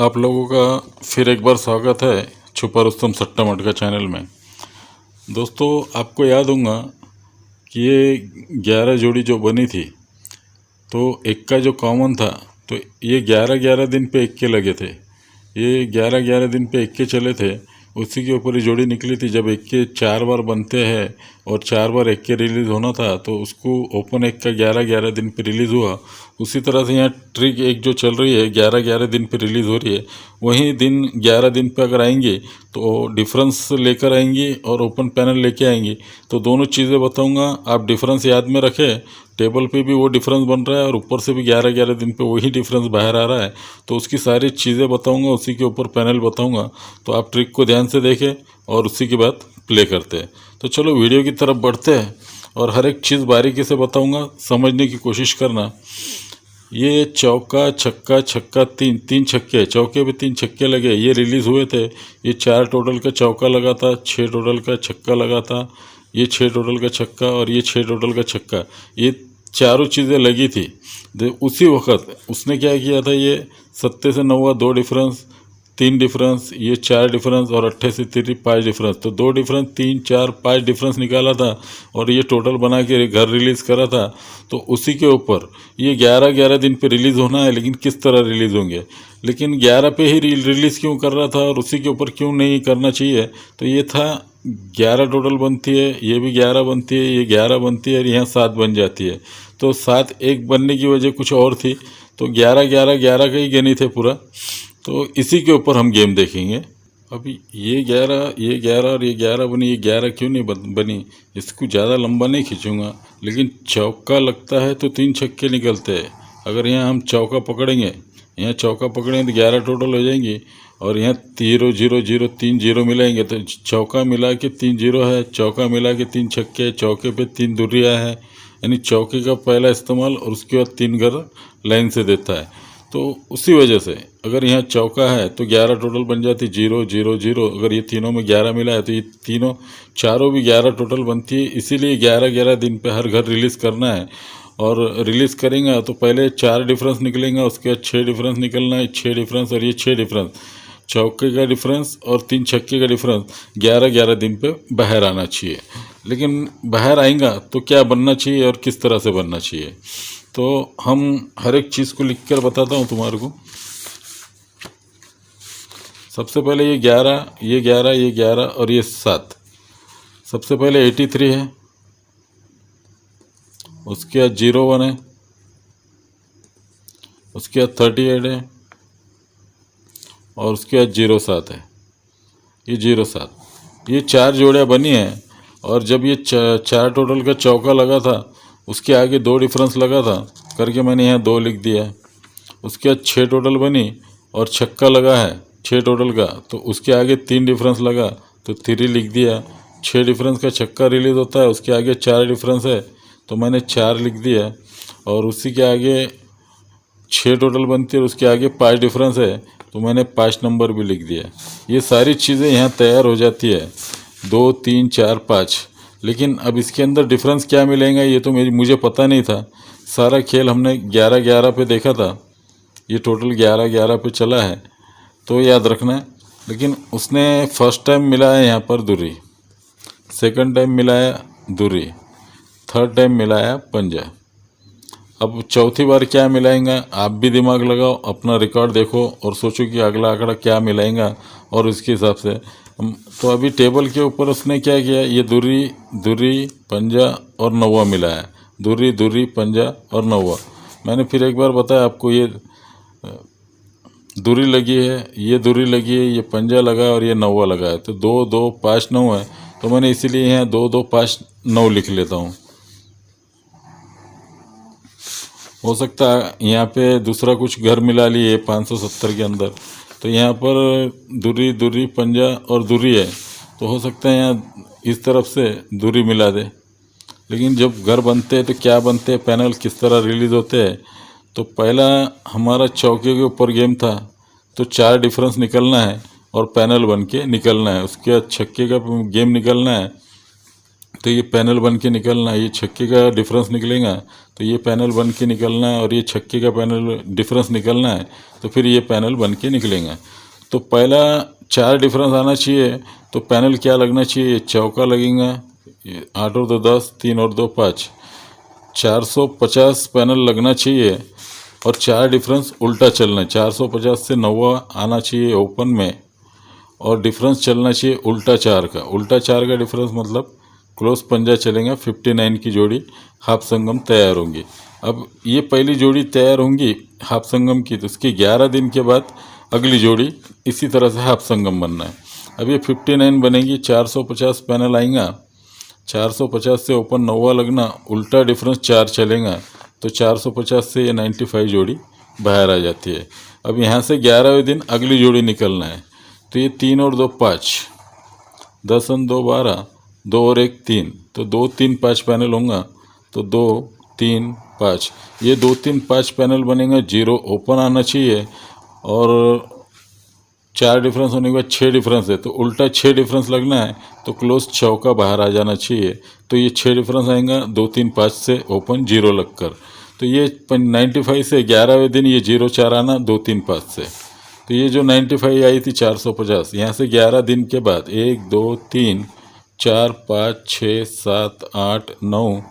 आप लोगों का फिर एक बार स्वागत है छुपा रुस्तम सट्टा मटका चैनल में। दोस्तों, आपको याद होगा कि ये 11 जोड़ी जो बनी थी, तो इक्का जो कॉमन था, तो ये 11-11 दिन पे इक्के लगे थे। ये 11-11 दिन पे इक्के चले थे, उसी के ऊपर ही जोड़ी निकली थी। जब इक्के 4 बार बनते हैं और 4 बार इक्के रिलीज़ होना था, तो उसको ओपन इक्का 11-11 दिन पे रिलीज़ हुआ। उसी तरह से यहाँ ट्रिक एक जो चल रही है 11-11 दिन पे रिलीज़ हो रही है, वहीं दिन 11 दिन पे अगर आएंगे तो डिफरेंस लेकर आएंगी और ओपन पैनल लेके आएंगी। तो दोनों चीज़ें बताऊंगा, आप डिफरेंस याद में रखें। टेबल पे भी वो डिफरेंस बन रहा है और ऊपर से भी 11-11 दिन पे वही डिफरेंस बाहर आ रहा है। तो उसकी सारी चीज़ें बताऊंगा, उसी के ऊपर पैनल बताऊंगा। तो आप ट्रिक को ध्यान से देखें और उसी के बाद प्ले करते हैं। तो चलो वीडियो की तरफ बढ़ते हैं और हर एक चीज़ बारीकी से बताऊंगा, समझने की कोशिश करना। ये चौका छक्का छक्का तीन छक्के, चौके पे 3 छक्के लगे, ये रिलीज़ हुए थे। ये 4 टोटल का चौका लगा था, 6 टोटल का छक्का लगा था, ये 6 टोटल का छक्का और ये 6 टोटल का छक्का, ये चारों चीज़ें लगी थी। उसी वक्त उसने क्या किया था, ये 7 से 9 2 डिफरेंस, 3 डिफरेंस, ये 4 डिफरेंस और 8 से 3 5 डिफरेंस। तो 2 डिफरेंस 3 4 5 डिफरेंस निकाला था और ये टोटल बना के घर रिलीज़ करा था। तो उसी के ऊपर ये 11-11 दिन पे रिलीज़ होना है, लेकिन किस तरह रिलीज़ होंगे, लेकिन 11 पे ही रिलीज़ क्यों कर रहा था और उसी के ऊपर क्यों नहीं करना चाहिए। तो ये था 11 टोटल बनती है, ये भी 11 बनती है, ये 11 बनती है और यहाँ 7 बन जाती है। तो 7 एक बनने की वजह कुछ और थी। तो 11-11-11 का ही गणित है पूरा। तो इसी के ऊपर हम गेम देखेंगे। अभी ये 11 और ये 11 बनी, ये 11 क्यों नहीं बनी, इसको ज़्यादा लंबा नहीं खींचूंगा। लेकिन चौका लगता है तो 3 छक्के निकलते हैं। अगर यहाँ हम चौका पकड़ेंगे, यहाँ चौका पकड़ेंगे तो 11 टोटल हो जाएंगी और यहाँ 0 0 0 3 0 मिलाएंगे तो चौका मिला के 3 0 है, चौका मिला के 3 छक्के, चौके पे 3 दुरिया है। यानी चौके का पहला इस्तेमाल और उसके बाद 3 घर लाइन से देता है। तो उसी वजह से अगर यहाँ चौका है तो 11 टोटल बन जाती, 0 0 0। अगर ये तीनों में 11 मिला है तो ये तीनों चारों भी 11 टोटल बनती है। इसीलिए 11-11 दिन पे हर घर रिलीज़ करना है। और रिलीज़ करेंगे तो पहले 4 डिफरेंस निकलेंगे, उसके बाद 6 डिफरेंस निकलना है, 6 डिफरेंस और ये 6 डिफरेंस, चौके का डिफरेंस और 3 छक्के का डिफरेंस 11-11 दिन पे बाहर आना चाहिए। लेकिन बाहर आएगा तो क्या बनना चाहिए और किस तरह से बनना चाहिए, तो हम हर एक चीज़ को लिख कर बताता हूँ तुम्हारे को। सबसे पहले ये 11, ये 11, ये 11 और ये 7। सबसे पहले 83 है, उसके बाद 01 है, उसके बाद 38 है और उसके बाद 07 है। ये 07, ये 4 जोड़ियाँ बनी हैं। और जब ये 4 टोटल का चौका लगा था, उसके आगे 2 डिफरेंस लगा था करके मैंने यहाँ 2 लिख दिया। उसके बाद 6 टोटल बनी और छक्का लगा है 6 टोटल का, तो उसके आगे 3 डिफरेंस लगा तो 3 लिख दिया। 6 डिफरेंस का छक्का रिलीज़ होता है, उसके आगे 4 डिफरेंस है तो मैंने 4 लिख दिया। और उसी के आगे 6 टोटल बनती है और उसके आगे 5 डिफरेंस है तो मैंने 5 नंबर भी लिख दिया। ये सारी चीज़ें यहाँ तैयार हो जाती है, 2 3 4 5। लेकिन अब इसके अंदर डिफरेंस क्या मिलेगा ये तो मुझे पता नहीं था। सारा खेल हमने 11-11 पे देखा था, ये टोटल 11-11 पे चला है, तो याद रखना है। लेकिन उसने फर्स्ट टाइम मिलाया यहाँ पर दुरी, सेकंड टाइम मिलाया दुरी, थर्ड टाइम मिलाया पंजा। अब चौथी बार क्या मिलाएंगा, आप भी दिमाग लगाओ, अपना रिकॉर्ड देखो और सोचो कि अगला आंकड़ा क्या मिलाएंगा और उसके हिसाब से तो अभी टेबल के ऊपर उसने क्या किया, ये दुरी दुरी पंजा और नौवा मिलाया, दुरी दुरी पंजा और नौवा। मैंने फिर एक बार बताया आपको, ये दुरी लगी है, ये दुरी लगी है, ये पंजा लगा है और ये नौवा लगा है, तो 2 2 5 9 है। तो मैंने इसीलिए यहाँ 2 2 5 9 लिख लेता हूँ। हो सकता है यहाँ पे दूसरा कुछ घर मिला लिए 570 के अंदर, तो यहाँ पर दुरी दुरी पंजा और दुरी है, तो हो सकता है यहाँ इस तरफ से दुरी मिला दे। लेकिन जब घर बनते हैं तो क्या बनते हैं, पैनल किस तरह रिलीज़ होते हैं। तो पहला हमारा चौके के ऊपर गेम था, तो 4 डिफरेंस निकलना है और पैनल बन के निकलना है। उसके बाद छक्के का गेम निकलना है, तो ये पैनल बन के निकलना, ये छक्के का डिफरेंस निकलेगा तो ये पैनल बन के निकलना है, और ये छक्के का पैनल डिफरेंस निकलना है तो फिर ये पैनल बन के निकलेगा। तो पहला 4 डिफरेंस आना चाहिए, तो पैनल क्या लगना चाहिए, चौका लगेगा, 8 और 2 10, 3 और 2 5, 450 पैनल लगना चाहिए। और 4 डिफरेंस उल्टा चलना है, 450 से 9 आना चाहिए ओपन में, और डिफरेंस चलना चाहिए उल्टा 4 का। उल्टा 4 का डिफरेंस मतलब क्लोज पंजा चलेगा, 59 की जोड़ी हाफ संगम तैयार होंगी। अब ये पहली जोड़ी तैयार होंगी हाफ संगम की, तो उसके 11 दिन के बाद अगली जोड़ी इसी तरह से हाफ संगम बनना है। अब ये 59 बनेगी, 450 पैनल आएगा, 450 से ओपन 9 लगना, उल्टा डिफरेंस 4 चलेगा, तो 450 से ये 95 जोड़ी बाहर आ जाती है। अब यहाँ से 11वें दिन अगली जोड़ी निकलना है, तो ये 3 और 2 5, 10 और 2 12, 2 और 1 3, तो 2 3 5 पैनल होगा, तो 2 3 5, ये 2 3 5 पैनल बनेगा, 0 ओपन आना चाहिए, और 4 डिफरेंस होने के बाद 6 डिफरेंस है, तो उल्टा 6 डिफरेंस लगना है, तो क्लोज चौका बाहर आ जाना चाहिए। तो ये 6 डिफरेंस आएगा 2 3 5 से ओपन 0 लगकर, तो ये 95 से 11वें दिन ये 0 4 आना 2 3 5 से, तो ये जो 95 आई थी 450, यहाँ से 11 दिन के बाद 1 2 3 4 5 6 7 8 9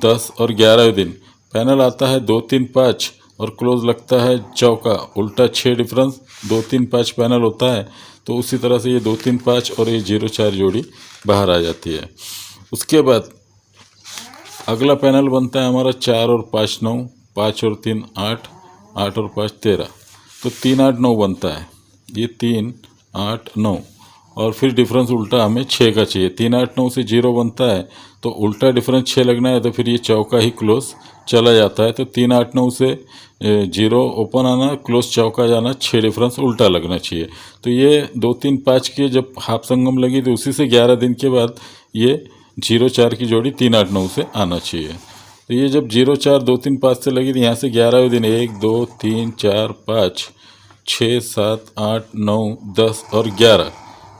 10 और 11वें दिन पैनल आता है 2 3 5 और क्लोज लगता है चौका, उल्टा 6 डिफरेंस 2 3 5 पैनल होता है, तो उसी तरह से ये 2 3 5 और ये 0 4 जोड़ी बाहर आ जाती है। उसके बाद अगला पैनल बनता है हमारा 4 और 5 9, 5 और 3 8, 8 और 5 13, तो 3 8 9 बनता है, ये 3 8 9, और फिर डिफरेंस उल्टा हमें 6 का चाहिए। 3 8 9 से 0 बनता है, तो उल्टा डिफरेंस 6 लगना है, तो फिर ये चौका ही क्लोज चला जाता है, तो 3 8 9 से 0 ओपन आना, क्लोज चौका जाना, 6 डिफरेंस उल्टा लगना चाहिए। तो ये 2 3 5 की जब हाफ संगम लगी तो उसी से 11 दिन के बाद ये 0 4 की जोड़ी 3 8 9 से आना चाहिए। तो ये जब 0 4 2 3 5 से लगी, तो यहाँ से 11वें दिन 1 2 3 4 5 6 7 8 9 10 और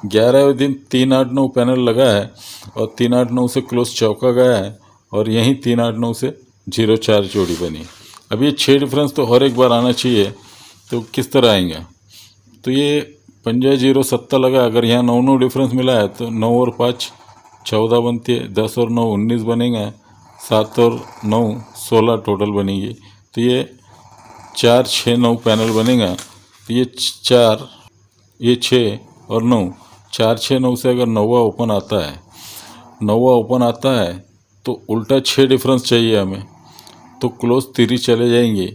11वें दिन 3 8 9 पैनल लगा है, और 3 8 9 से क्लोज चौका गया है, और यहीं 3 8 9 से 0 4 जोड़ी बनी। अब ये 6 डिफरेंस तो हर एक बार आना चाहिए, तो किस तरह आएंगे, तो ये पंजा 0 7 लगा, अगर यहाँ 9 9 डिफरेंस मिला है तो 9 और 5 14 बनती है, 10 और 9 19 बनेगा, 7 और 9 16 टोटल बनेगी। तो ये 4 6 9 पैनल बनेगा, तो ये 4 ये 6 और 9, 4 6 9 से अगर 9वां ओपन आता है, 9वां ओपन आता है तो उल्टा 6 डिफरेंस चाहिए हमें, तो क्लोज 3 चले जाएंगे,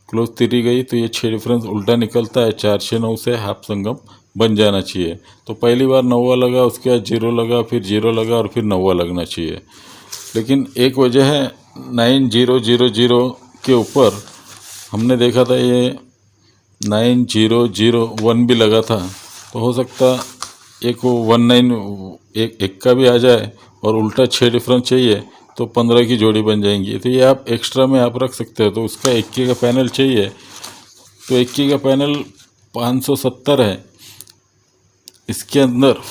क्लोज 3 गई तो ये 6 डिफरेंस उल्टा निकलता है, 4 6 9 से हाफ संगम बन जाना चाहिए। तो पहली बार 9वां लगा, उसके बाद 0 लगा, फिर 0 लगा, और फिर 9वां लगना चाहिए। लेकिन एक वजह है 9 0 0 0 के ऊपर हमने देखा था ये 9 0 0 1 भी लगा था, तो हो सकता एक वो 1 9 एक का भी आ जाए, और उल्टा 6 डिफरेंस चाहिए तो 15 की जोड़ी बन जाएंगी। तो ये आप एक्स्ट्रा में आप रख सकते हो। तो उसका 21 का पैनल चाहिए, तो 21 का पैनल 570 है। इसके अंदर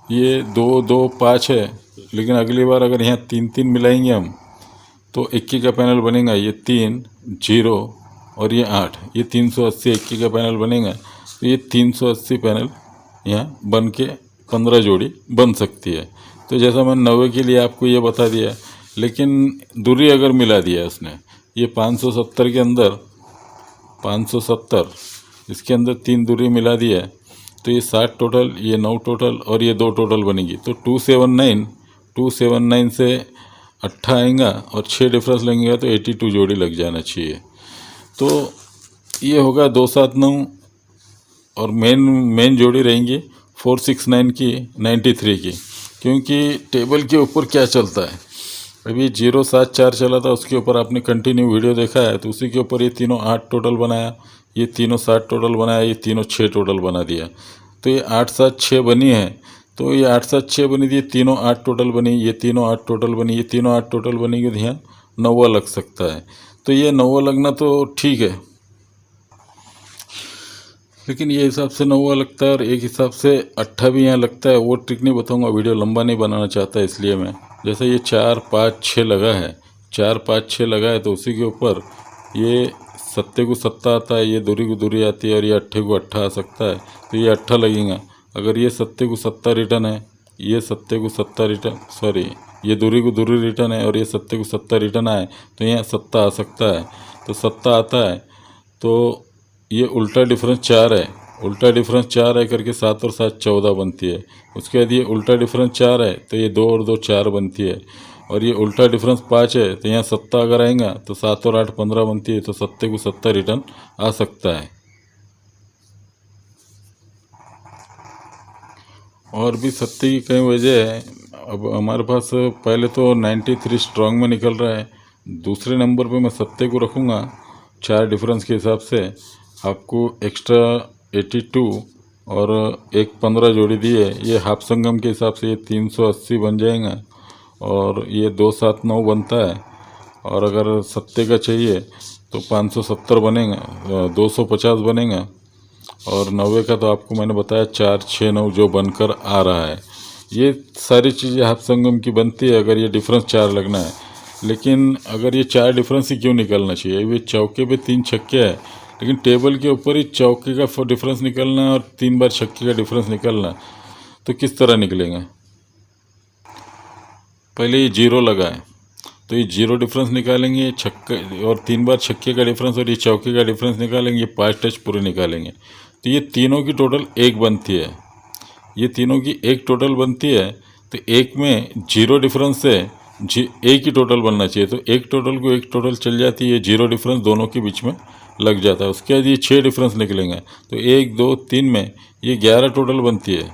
ये 2 2 5 है, लेकिन अगली बार अगर यहाँ 3 3 मिलाएंगे हम तो 21 का पैनल बनेगा, ये 3 0 और ये 8, ये 380 21 का पैनल बनेगा। तो ये 380 पैनल यहाँ बन के 15 जोड़ी बन सकती है। तो जैसा मैंने 90 के लिए आपको ये बता दिया, लेकिन दूरी अगर मिला दिया उसने, ये 570 के अंदर 570, इसके अंदर 3 दूरी मिला दिया है, तो ये 60 टोटल, ये 9 टोटल और ये 2 टोटल बनेगी। तो 279 से 8 आएगा और 6 डिफरेंस लगेगा, तो 82 जोड़ी लग जाना चाहिए। तो ये होगा 279, और मेन जोड़ी रहेंगी 469 की 93 की, क्योंकि टेबल के ऊपर क्या चलता है, अभी 0 7 4 चला था, उसके ऊपर आपने कंटिन्यू वीडियो देखा है, तो उसी के ऊपर ये तीनों 8 टोटल बनाया, ये तीनों 7 टोटल बनाया, ये तीनों 6 टोटल बना दिया। तो ये 8 7 6 बनी है, तो ये 8 7 6 बनी थी, तीनों 8 टोटल बनी, ये तीनों 8 टोटल बनी, ये तीनों 8 टोटल बनेगी, तो यहाँ 9वां लग सकता है। तो ये 9वां लगना तो ठीक है, लेकिन ये हिसाब से 9वां लगता है और एक हिसाब से 8 भी यहाँ लगता है। वो ट्रिक नहीं बताऊंगा, वीडियो लंबा नहीं बनाना चाहता इसलिए मैं। जैसे ये 4 5 6 लगा है, 4 5 6 लगा है, तो उसी के ऊपर ये 7 को 7 आता है, ये दूरी को दूरी आती है और ये 8 को 8 आ सकता है, तो ये 8 लगेगा। अगर ये 7 को 7 रिटर्न है, ये 7 को 7 रिटर्न, सॉरी ये दूरी को दूरी रिटर्न है और ये 7 को 7 रिटर्न आए, तो यहाँ 7 आ सकता है। तो 7 आता है तो ये उल्टा डिफरेंस 4 है, उल्टा डिफरेंस 4 है करके 7 और 7 14 बनती है। उसके बाद ये उल्टा डिफरेंस 4 है तो ये 2 और 2 4 बनती है। और ये उल्टा डिफरेंस 5 है तो यहाँ 7 अगर आएगा तो 7 और 8 15 बनती है, तो 7 को 7 रिटर्न आ सकता है। और भी 7 की कई वजह है। अब हमारे पास पहले तो 93 स्ट्रॉन्ग में निकल रहा है, दूसरे नंबर पे मैं 7 को रखूँगा 4 डिफरेंस के हिसाब से। आपको एक्स्ट्रा 82 और एक 15 जोड़ी दी है, ये हाफ संगम के हिसाब से ये 380 बन जाएगा और ये 279 बनता है। और अगर 7 का चाहिए तो 570 बनेगा, 250 बनेगा। और 90 का तो आपको मैंने बताया 4 6 9 जो बनकर आ रहा है। ये सारी चीज़ें हाफ संगम की बनती है अगर ये डिफरेंस 4 लगना है। लेकिन अगर ये 4 डिफरेंस ही क्यों निकलना चाहिए, ये चौके पे 3 छक्के है, लेकिन टेबल के ऊपर ही चौके का डिफरेंस निकलना है और 3 बार छक्के का डिफरेंस निकलना, तो किस तरह निकलेगा। पहले ये 0 लगा है तो ये 0 डिफरेंस निकालेंगे, छक्के और 3 बार छक्के का डिफरेंस और ये चौके का डिफरेंस निकालेंगे, 5 टच पूरे निकालेंगे, तो ये तीनों की टोटल 1 बनती है। ये तीनों की 1 टोटल बनती है, तो एक में 0 डिफरेंस से एक ही टोटल बनना चाहिए, तो एक टोटल को एक टोटल चल जाती है, 0 डिफरेंस दोनों के बीच में लग जाता है। उसके बाद ये 6 डिफरेंस निकलेंगे, तो 1 2 3 में ये 11 टोटल बनती है।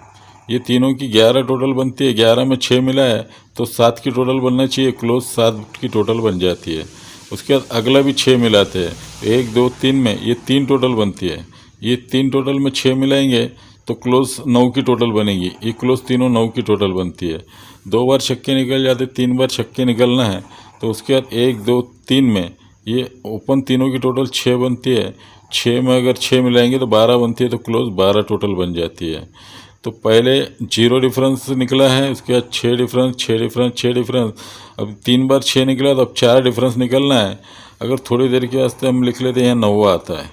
ये तीनों की 11 टोटल बनती है, 11 में 6 मिला है तो 7 की टोटल बनना चाहिए, क्लोज 7 की टोटल बन जाती है। उसके बाद अगला भी 6 मिलाते हैं, 1 2 3 में ये 3 टोटल बनती है। ये 3 टोटल में 6 मिलाएंगे तो क्लोज 9 की टोटल बनेगी, ये क्लोज तीनों 9 की टोटल बनती है। 2 बार छक्के निकल जाते, 3 बार छक्के निकलना है, तो उसके बाद 1 2 3 में ये ओपन तीनों की टोटल 6 बनती है। 6 में अगर 6 मिलाएंगे तो 12 बनती है, तो क्लोज 12 टोटल बन जाती है। तो पहले 0 डिफरेंस निकला है, उसके बाद 6 डिफरेंस 6 डिफरेंस 6 डिफरेंस, अब 3 बार 6 निकला तो अब 4 डिफरेंस निकलना है। अगर थोड़ी देर के वास्ते हम लिख लेते हैं, यहाँ 9 आता है,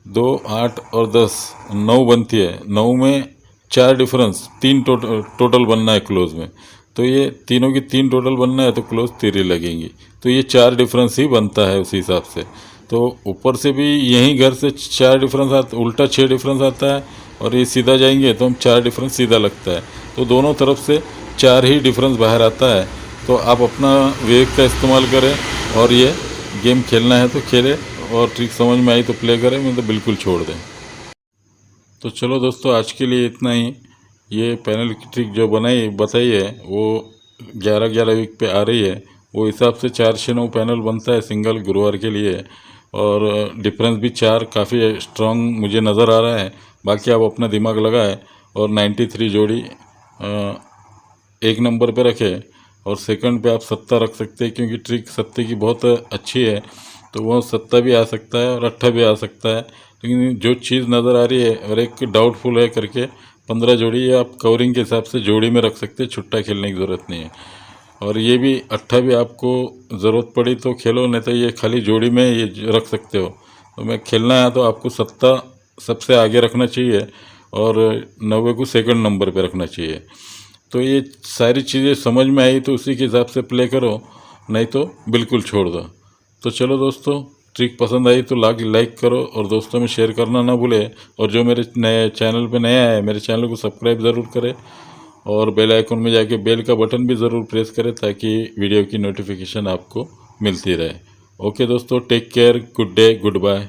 2 8 और 10 9 बनती है। 9 में 4 डिफरेंस 3 टोटल बनना है क्लोज में, तो ये तीनों की 3 टोटल बनना है, तो क्लोज 3 लगेंगी, तो ये 4 डिफरेंस ही बनता है उसी हिसाब से। तो ऊपर से भी यहीं घर से 4 डिफरेंस आता, उल्टा 6 डिफरेंस आता है, और ये सीधा जाएंगे तो हम 4 डिफरेंस सीधा लगता है, तो दोनों तरफ से 4 ही डिफरेंस बाहर आता है। तो आप अपना विवेक का इस्तेमाल करें और ये गेम खेलना है तो खेलें, और ट्रिक समझ में आई तो प्ले करें, नहीं तो बिल्कुल छोड़ दें। तो चलो दोस्तों, आज के लिए इतना ही। ये पैनल की ट्रिक जो बताई है वो 11-11 वीक पे आ रही है, वो हिसाब से 4 6 9 पैनल बनता है सिंगल गुरुवार के लिए, और डिफरेंस भी 4 काफ़ी स्ट्रॉन्ग मुझे नज़र आ रहा है। बाकी आप अपना दिमाग लगाए और 93 जोड़ी एक नंबर पे रखें, और सेकंड पे आप 7 रख सकते हैं, क्योंकि ट्रिक 7 की बहुत अच्छी है, तो वो 7 भी आ सकता है और 8 भी आ सकता है। लेकिन जो चीज़ नज़र आ रही है और एक डाउटफुल है करके 15 जोड़ी ये आप कवरिंग के हिसाब से जोड़ी में रख सकते हैं, छुट्टा खेलने की ज़रूरत नहीं है। और ये भी 8 भी आपको ज़रूरत पड़ी तो खेलो, नहीं तो ये खाली जोड़ी में ये रख सकते हो। तो मैं खेलना है तो आपको 7 सबसे आगे रखना चाहिए और 90 को सेकंड नंबर पे रखना चाहिए। तो ये सारी चीज़ें समझ में आई तो उसी के हिसाब से प्ले करो, नहीं तो बिल्कुल छोड़ दो। तो चलो दोस्तों, ट्रिक पसंद आई तो लाइक करो और दोस्तों में शेयर करना ना भूले। और जो मेरे नए चैनल पे नया है, मेरे चैनल को सब्सक्राइब ज़रूर करें और बेल आइकन में जाके बेल का बटन भी ज़रूर प्रेस करें, ताकि वीडियो की नोटिफिकेशन आपको मिलती रहे। ओके दोस्तों, take care, good day, good bye.